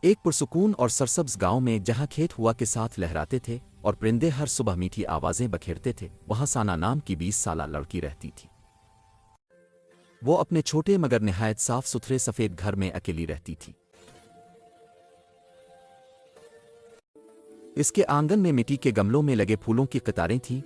एक पुरसुकून और सरसब्ज गांव में जहां खेत हुआ के साथ लहराते थे और परिंदे हर सुबह मीठी आवाजें बखेरते थे, वहां साना नाम की 20 साला लड़की रहती थी। वो अपने छोटे मगर निहायत साफ सुथरे सफेद घर में अकेली रहती थी। इसके आंगन में मिट्टी के गमलों में लगे फूलों की कतारें थीं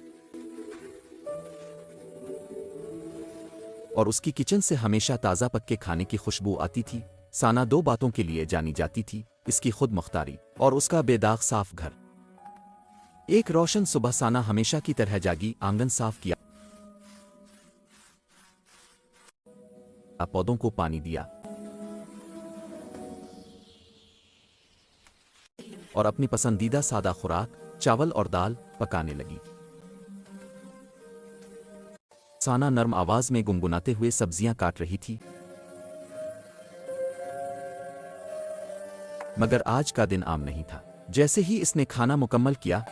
और उसकी किचन से हमेशा ताज़ा पक्के खाने की खुशबू आती थी। साना दो बातों के लिए जानी जाती थी, इसकी खुद मुख्तारी और उसका बेदाग साफ घर। एक रोशन सुबह साना हमेशा की तरह जागी, आंगन साफ किया, पौधों को पानी दिया और अपनी पसंदीदा सादा खुराक चावल और दाल पकाने लगी। साना नर्म आवाज में गुनगुनाते हुए सब्जियां काट रही थी। मगर आज का दिन आम नहीं था। जैसे ही इसने खाना मुकम्मल किया,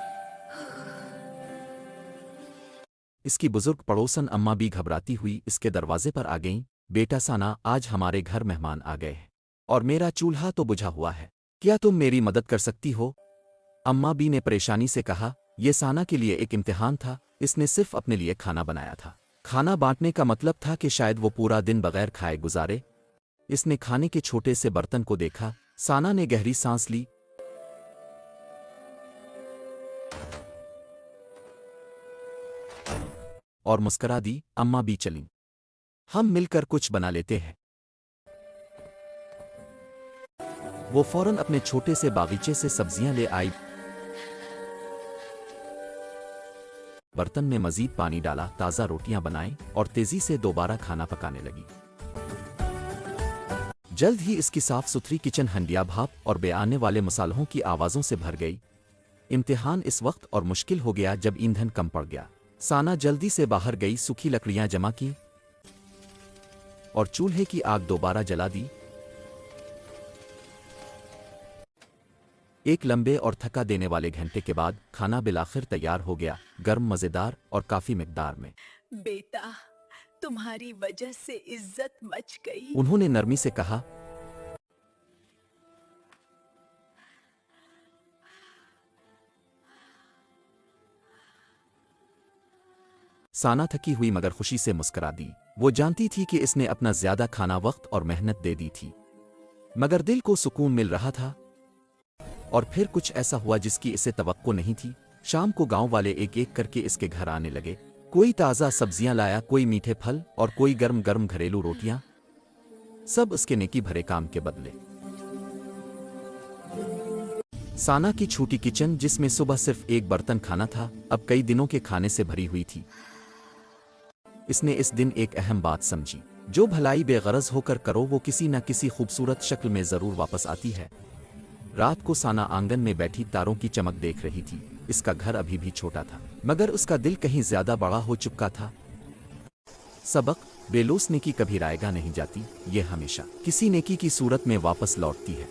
इसकी बुजुर्ग पड़ोसन अम्मा भी घबराती हुई इसके दरवाजे पर आ गईं। बेटा साना, आज हमारे घर मेहमान आ गए हैं और मेरा चूल्हा तो बुझा हुआ है, क्या तुम मेरी मदद कर सकती हो? अम्मा बी ने परेशानी से कहा। यह साना के लिए एक इम्तिहान था। इसने सिर्फ अपने लिए खाना बनाया था। खाना बांटने का मतलब था कि शायद वो पूरा दिन बगैर खाए गुजारे। इसने खाने के छोटे से बर्तन को देखा। साना ने गहरी सांस ली और मुस्करा दी। अम्मा भी चलीं, हम मिलकर कुछ बना लेते हैं। वो फौरन अपने छोटे से बागीचे से सब्जियां ले आई, बर्तन में मजीद पानी डाला, ताज़ा रोटियां बनाई और तेजी से दोबारा खाना पकाने लगी। जल्द ही इसकी साफ सुथरी किचन हंडिया भाप और बेआने वाले मसालों की आवाज़ों से भर गई। इम्तिहान इस वक्त और मुश्किल हो गया जब ईंधन कम पड़ गया। साना जल्दी से बाहर गई, सूखी लकड़ियां जमा की और चूल्हे की आग दोबारा जला दी। एक लंबे और थका देने वाले घंटे के बाद खाना बिलाखिर तैयार हो गया, गर्म, मजेदार और काफी मिकदार में। बेटा, तुम्हारी वजह से इज्जत मच गई। उन्होंने नरमी से कहा। साना थकी हुई मगर खुशी से मुस्कुरा दी। वो जानती थी कि इसने अपना ज्यादा खाना, वक्त और मेहनत दे दी थी, मगर दिल को सुकून मिल रहा था। और फिर कुछ ऐसा हुआ जिसकी इसे तवक्को नहीं थी। शाम को गांव वाले एक एक करके इसके घर आने लगे। कोई ताज़ा सब्जियां लाया, कोई मीठे फल और कोई गर्म गर्म घरेलू रोटियां, सब उसके नेकी भरे काम के बदले। साना की छोटी किचन, जिसमें सुबह सिर्फ एक बर्तन खाना था, अब कई दिनों के खाने से भरी हुई थी। इसने इस दिन एक अहम बात समझी, जो भलाई बेगरज होकर करो वो किसी न किसी खूबसूरत शक्ल में जरूर वापस आती है। रात को साना आंगन में बैठी तारों की चमक देख रही थी। इसका घर अभी भी छोटा था, मगर उसका दिल कहीं ज्यादा बड़ा हो चुका था। सबक, बेलौस नेकी कभी रायगा नहीं जाती, ये हमेशा किसी नेकी की सूरत में वापस लौटती है।